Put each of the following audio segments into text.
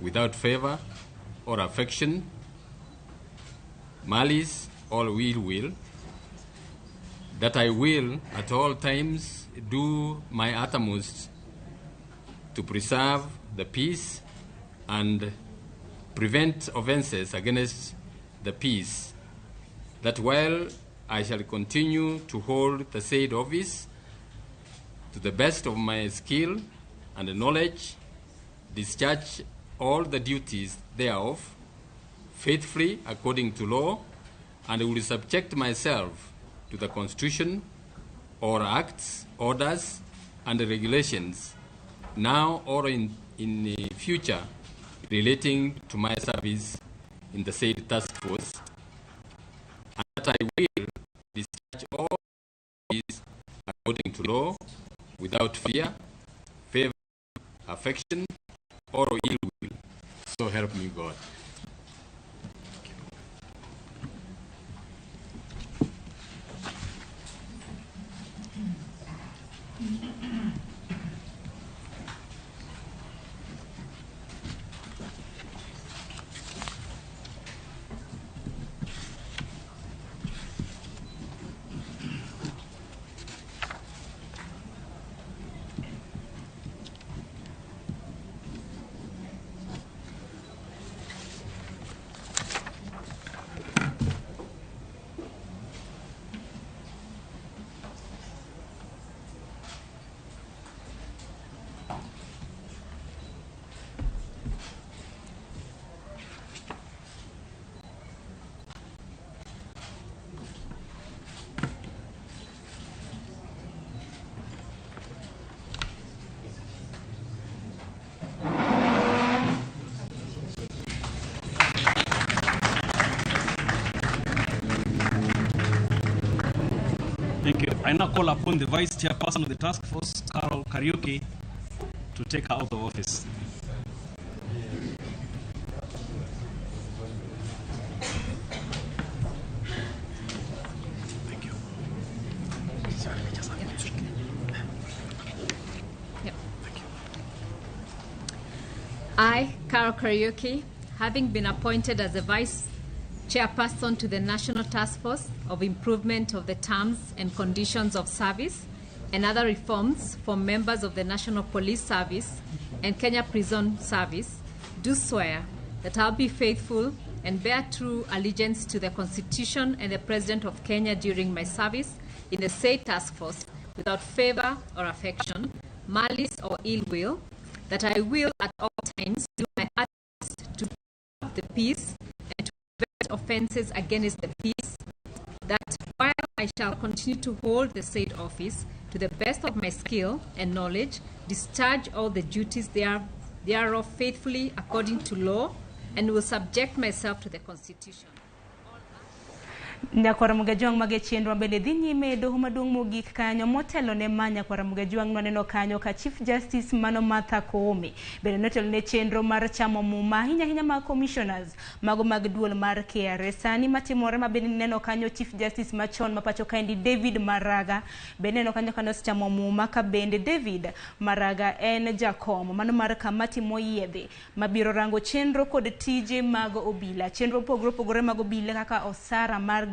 without favor or affection, malice or ill will, that I will at all times do my uttermost to preserve the peace and prevent offenses against the peace, that while I shall continue to hold the said office to the best of my skill and knowledge, discharge all the duties thereof faithfully according to law, and will subject myself to the Constitution or acts, orders, and regulations now or in the future relating to my service in the said task force, and that I will discharge all duties according to law without fear, favor, affection, or ill will. So help me God. Thank you. I now call upon the Vice Chairperson of the Task Force, Carol Kariuki, to take her out of office. Thank you. Yep. Thank you. I, Carol Kariuki, having been appointed as the Vice Chairperson to the National Task Force of Improvement of the Terms and Conditions of Service and other reforms for members of the National Police Service and Kenya Prison Service, do swear that I'll be faithful and bear true allegiance to the Constitution and the President of Kenya during my service in the said task force without favor or affection, malice or ill will, that I will at all times do my utmost to preserve the peace and to prevent offenses against the peace, that while I shall continue to hold the said office to the best of my skill and knowledge, discharge all the duties thereof faithfully according to law, and will subject myself to the Constitution. Nyakwara Mugajuang magechenro bende dhi nyime doho maduong' mogik kanyo motelo ne manya Nyakwara Mugajuang noneno kanyo ka Chief Justice Mano Martha Koome bende notelo ne chenro mar chamo muma hinya mag commissioners mago mag duol mar KRA sani matimore mabende neno kanyo Chief Justice machon mapacho kaendi David Maraga bende neno kanyo kanos chamo muma ka bende David Maraga en jakom mano mar kamati moyiedhi mabiro rango chenro kod tije mag obila chenro pogore mag obila kaka osara mar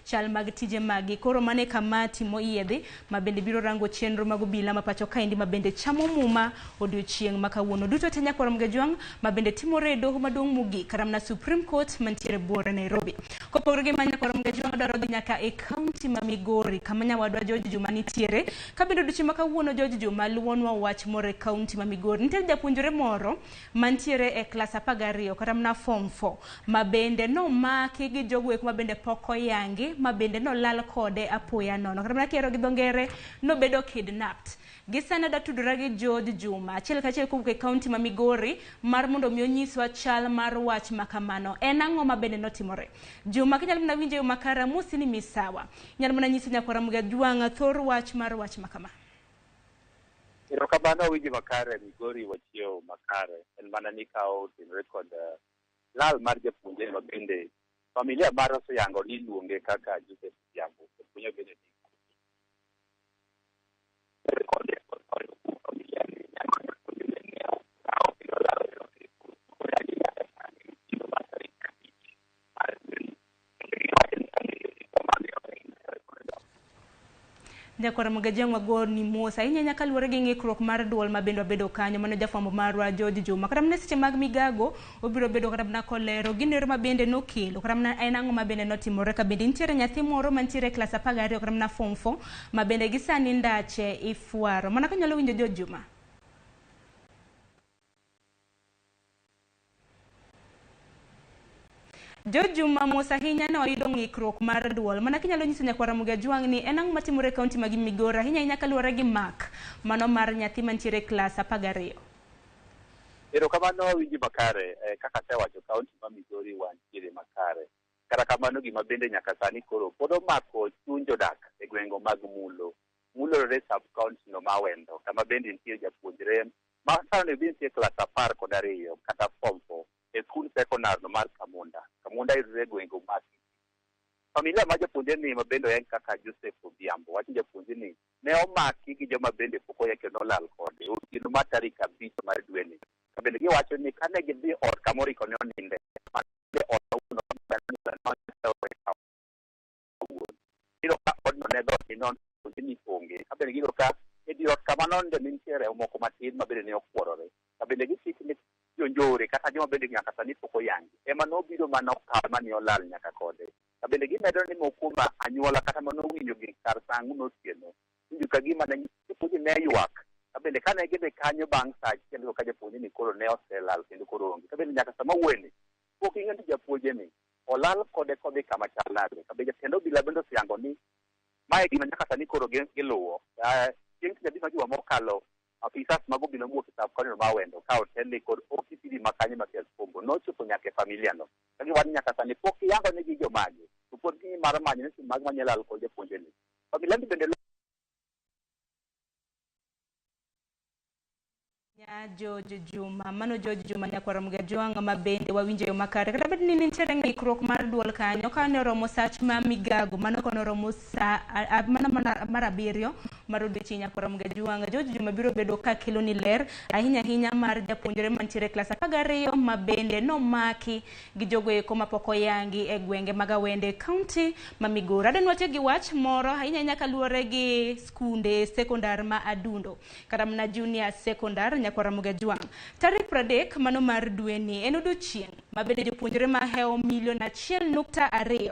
chal mag tije magi koro mane kamati moyiedhi mabende biro rango chenro mag obila mapacho kaendi mabende chamo muma odiochieng' makawuono duto te Nyakwara Mugajuang mabende timore doho maduong' mogik karamna Supreme Court mantiere buore Nairobi. Kopogore gi Nyakwara Mugajuang dwaro dhi nyaka e county ma Migori kama nyawadwa George Juma nitiere kabende odiochieng' makawuono George Juma luonwa wach more county ma Migori nitiere japuonjre moro mantiere e class 12 karamna form 4 mabende no maki gi jogwek mabende poko yangi mabende no lal kode apoya nono karamna kero gi dongere no bedo kidnapped gisana da tudura gi George Juma achiel kachiel kuwuok e county ma Migori mar mondo mi onyiswa chal mar wach makamano en ang'o mabende notimore Juma kinyalo mana winjo yo makara musi ni misawa nyalo mana nyiso Nyakwara Mugajuang thor wach mar wach makama Irokabano winjo makare Migori wachio makare en mana ni kao tin record lal mar japuonjre mabende familia maro so yango ni luonge kaka Joseph Jambo punya bene Nyakwara Mugajang wago ni mosa inya nyaka luore gi ng'ikruok mar duol ma bendo bedo kanyo mano jafwambo marwa George Juma kata mne seche mag migago obiro bedo kata na kolero ginero ma bende nokelo kata na en ang'o ma bende notimore ka bende nitiere nyathi moro mantiere klas 12 kata na form 4 ma bende gisani ndache ifuaro mana ka nyalo winjo George Juma. George Juma mosa hinya no oyudo ng'ikruok mar duol mana kinyalo nyiso Nyakwara Mugajwang ni en ang'o matimore kaunti mag Migori hinya nyaka luore gi mak mano mar nyathi mantiere klas 12. Erokamano winji makare kaka sewacho kaunti ma Migori wantiere makare kata kamano gima bende nyaka sani koro pod omako chuny jodak e gwengo mag mulo re sub county no mawendo kama bende nitie japuonjre ma sani bende nitie klas 12 kata form 4 e skul sekondar no mar Kamunda irre gwengo mag familia ma japuonjre ni ma bende en kaka Joseph Odhiambo wacho japuonjre ni ne omaki gi joma bende pok oyake nolal kode otieno mar tarik 5 mar dwe ni kabende giwacho ni kane gidhi ot kamoriko ne oninde odno ne dho inon ni onge kabende gigo ka ediot kama nonde nitiere moko matin ma bende ne okuorore kabende gisik ni jonjore kata joma bende nyaka sani pok oyangi ema nobiro manokal mani olal nyaka kode kabende gimedo ni moko ma anyuola kata manowinjo gi kar sangu notieno winjo ka gima ne japuonj ne ywak kabende kane gidhi kanyo bang' sa achiel ka japuonj ni koro ne oselal kendo koro onge kabende nyaka sama wuoyni pok ing'e ni japuonj ni olal kode kodhi kama chal nade kabende kendo obila bende osiyango ni mae gima nyaka sani koro giluwo chieng' tich adek majuma mokalo afisas mag obila mowuok e sub county ma wendo ka otelni kod OCPD makanye ma Kiaspongo nochopo nyaka e familia no ka giwacho nyaka sani pok iyango ne gi jomagi to pod gi mar manyo ni mag manyalal kod japuonjre ni familia ni bende George Juma mano George Juma Nyakwara Mugajwang ma bende wawinjo yo makare kata bed ni nitiere ng'ikruok mar duol kanyo ka ne romo sach ma migago mano kono romo sa mana mar 7 mar odiochieng' Nyakwara Mugajwang George Juma biro bedo ka kelo ni ler ahinya mar japuonjre mantiere klas 12 ma bende nomaki gi jogo eko mapok oyangi e gwenge mag Awende kaunti ma Migori adenwache gi wach moro ahinya ka luore gi skunde sekondar ma Adundo kata na junior sekondar Nyakwara Mugajwang tarik 30 mano mar dwe ni en odiochieng' ma bende jopuonjre ma heo 1.2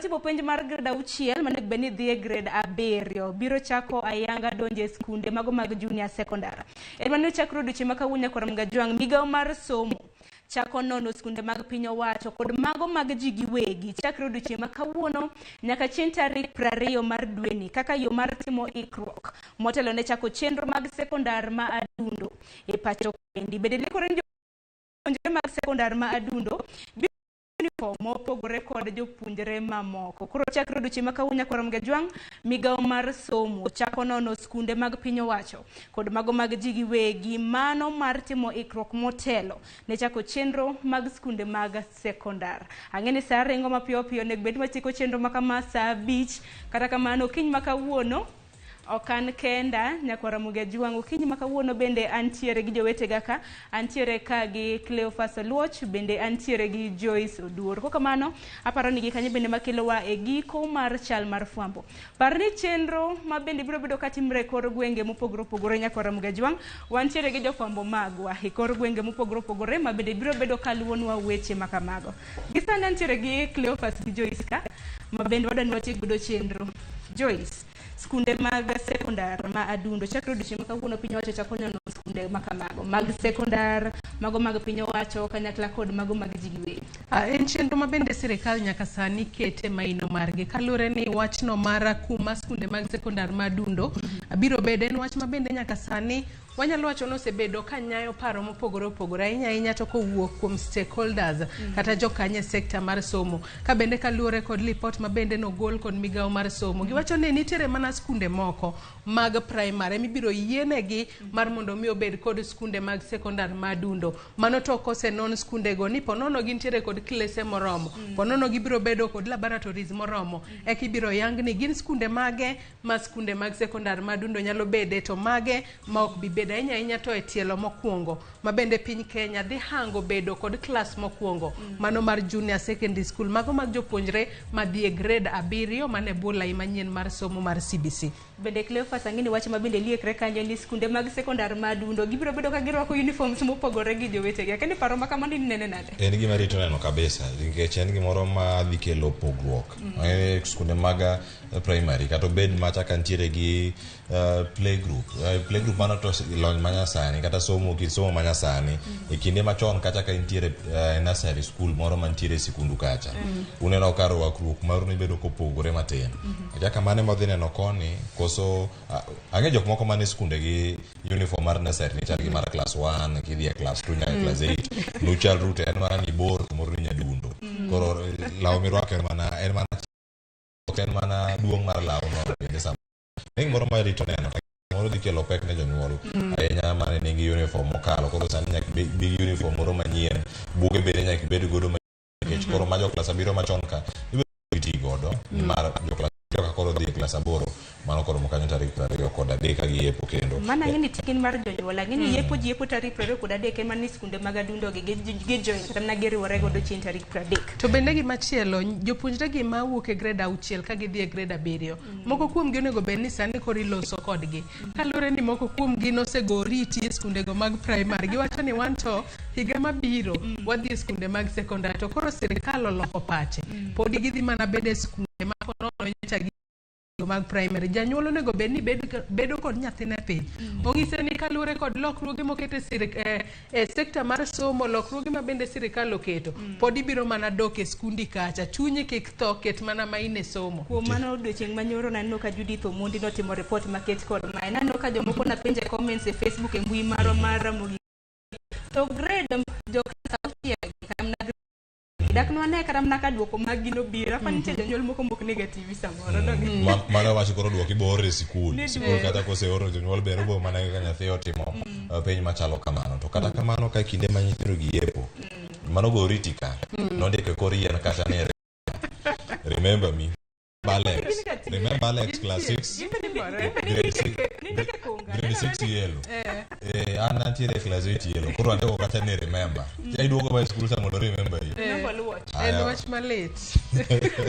tipo penj mar grade 6 mane beni dhi e grade 7 biro chako ayanga donje skunde mago mag junior sekondar en mane chakro odiochieng' ma kawuono Nyakwara Mugajwang migawo mar somo chako nono skunde mag piny owacho kod mago mag ji giwegi chakre odiochieng' ma kawuono nyaka chieng' tarik 20 mar dwe ni kaka yo mar timo ikruok motelo ne chako chenro mag sekondar ma Adundo e pacho kendi bende likore jopuonjre mag sekondar ma Adundo uniform mopogore kod jopuonjre mamoko koro chakre odiochieng' ma kawuono Nyakwara Mugajwang migawo mar somo chako nono skunde mag piny owacho kod mago mag ji giwegi mano mar timo ikruok motelo ne chako chenro mag skunde mag sekondar ang'eni sa ringo mapiyo nego bed machiko chenro makama sa 5 kata kamano kiny ma kawuono okan kenda Nyakwara Mugajwang okinyi ma kawuono bende antiere gi jowetega ka antiere ka gi Cleophas Oluoch bende antiere gi Joyce Oduor koko kamano aparo ni gi kanyo bende makelowa e giko mar chal mar fwambo parni chenro ma bende biro bedo katimre kor gwenge mopogore opogore Nyakwara Mugajwang wantiere gi jofwambo magwa e kor gwenge mopogore opogore ma bende biro bedo kaluwonwa weche makamago gisani antiere gi Cleophas gi Joyce ka ma bende wadani watiek godo chenro Joyce skunde mag sekondar ma Adundo chakre odiochieng' ma kawuono piny owacho chako nono skunde makamago mag sekondar mago mag piny owacho kanyakla kod mago mag ji giwegi en chenro ma bende sirikal nyaka sani kete maino margi kaluwore ni wachno mar kuma skunde mag sekondar ma Adundo biro bedo en wach ma bende nyaka sani wanyalo wacho nosebedo ka nyayo paro mopogore opogore ahinya to kowuok kuom stakeholders kata jokanye sekta mar somo ka bende kaluwore kod report ma bende nogol kod migawo mar somo giwacho ni nitiere mana skunde moko mag primary mibiro yienegi mar mondo mi obed kod skunde mag sekondar ma Adundo mano to kosenon skunde go ni ponono gintiere kod klese moromo ponono gibiro bedo kod laboratories moromo ekibiro yang ni gin skunde mage ma skunde mag sekondar ma Adundo nyalo bede to mage ma ok bi bedo ahinya to e tielo mokwongo mabende piny Kenya dhi hango bedo kod klas mokwongo mano mar junior secondary school mago mag jopuonjre madhi e grade 7 mane bulai manyien mar somo mar CBC. Bende Cleophas ang'ini wach ma bende liekre kanyo ni skunde mag sekondar madundo gibiro bedo ka girwako uniforms mopogore gi jowetegi. Akeni paro ma kamano nene nade? En gima rito neno kabisa nikech en gimoro ma dhi kelo pogruok. Skunde mag primary kata bed macha kantiere gi playgroup mano to lony manyasani kata somo manyasani e kinde machon kacha ka intiere nursery school moro mantiere sikundu kacha uneno ka rwakruok maru ne bedo kopogore matin kaka mane modhi neno koni koso ang'e jok moko mane skunde gi uniform mar nursery ni chal gi mar class 1 kidhi e class 2 nyaka class 8 nuchal route en mana ni bor moro ni nyadundo koro law mirwako en mana duong' mar law no bende sama ning moro ma rito neno moro dhi kelo pek ne jonyuol ahinya mane nigi uniform mokalo koro sani nyaka bi uniform moro manyien buge bende nyaka bed godo nikech koro ma jo klas 7 machon ka ibiro ti godo mar jo klas ka koro dhi klas 8 mano koro mokanyo tarik 20 kod 3 ka giyepo kendo mana ng'ini tikin mar jonyuol ng'ini yepo tarik 20 kod 3 ema ni skunde mag adundo gi join kata na geriwore godo chieng' tarik 30. To bende gimachielo jopuonjre gi ma wuok e grade 6 ka gidhi e grade 7 moko kuom gi onego bed ni sani koro iloso kodgi kalure ni moko kuom gi nosego riti e skunde go mag primary giwacho ni wan to higa mabiro wadhi e skunde mag secondary to koro sirikal oloko pache pod gidhi mana bede skunde ma kono nyocha gi mag primary janyuol onego bed ni bedo kod nyathine piny ong'ise ni kalure kod lokruoge mokete e sekta mar somo lokruoge ma bende sirikal oketo pod ibiro mana dok e skundi kacha chunye kik tho ket mana maine somo kuom mano odiochieng' manyoro naneno ka Judith Omondi notimo report maket kod mae naneno ka jomoko na penje comments e Facebook e mbui maro mar Ramogi to grade jok sauti kamna dak no ne karam naka duoko mag gino bira fa nitie jonyuol moko mok negative samoro mana wacho koro duoki bor e sikul kata kose oro jonyuol bero bo mana ka nyathi otimo penj machalo kamano to kata kamano ka kinde ma nyithindo giyepo mano go ritika nondike korien kata ne remember me remember Alex class 6 grade 6 yellow an antiere class 8 yellow koro andiko kata ne remember iduogo ba school sa mondo remember you en wach malit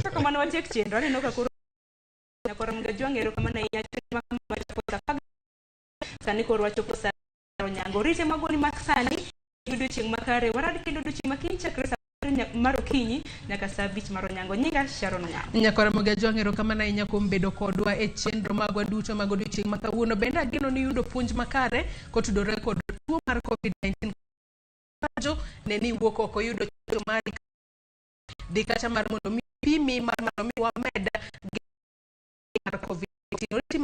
kaka mano watiek chenro aneno ka koro nyakora mga jwang'ero kama na inyachima sani koro wachopo sa nyango rite magoni maksani yudo chieng' makare warad kendo do chieng' makin chakre maro kinyi nyaka saa 5 maro nyango nyinga Sharon Ng'ao nyakora mga jwang'ero kama na inyakom bedo kodwa e chenro magwa duto mag odiochieng' ma kawuono bende ageno ni yudo puonj makare kotudore kod tuo mar COVID-19 ne ni wuok oko yudo chenro mari di kacha mar mondo mi pimi mar mondo mi wamed mar COVID-19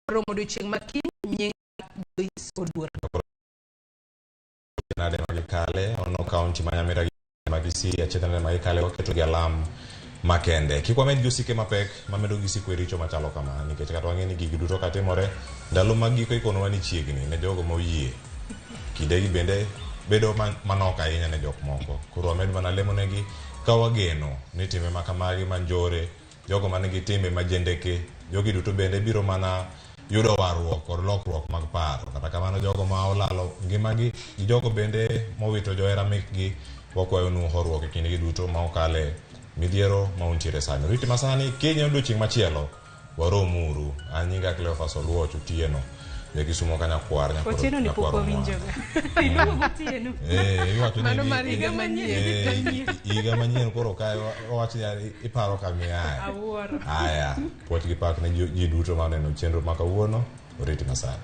romo odiochieng' makin nying Joyce Oduor nade magikale ono county manyamira magisi achetane magikale waketo gi alam makende kikwamed josike mapek mamedo gisiko richo machalo kama nikech kata wang'eni gigi duto katimore ndalo magiko ikono wani chiegni ne jogo moyie kidegi bende bedo manok ahinya ne jok moko koro wamed mana lemonegi ka wageno ni time makamagi manjore jogo manigi timbe majendeke jogi duto bende biro mana yudo warruok kod lokruok mag paro kata kamano jogo ma olalo ngimagi gi jogo bende mowito johera mekgi wakwayo nu horuok e kindgi duto ma okale midhiero ma untiere sani riti masani Kenya odiochieng' machielo waromuru anyinga Cleophas Oluoch Otieno Kisumo kanya kwar nyakoro Otieno ni poko winjoga iluongo Otieno mano mar higa manyien koro ka owach ni iparo kamiaye aya puoch gi pak ne ji duto maneno chenro ma kawuono oriti masani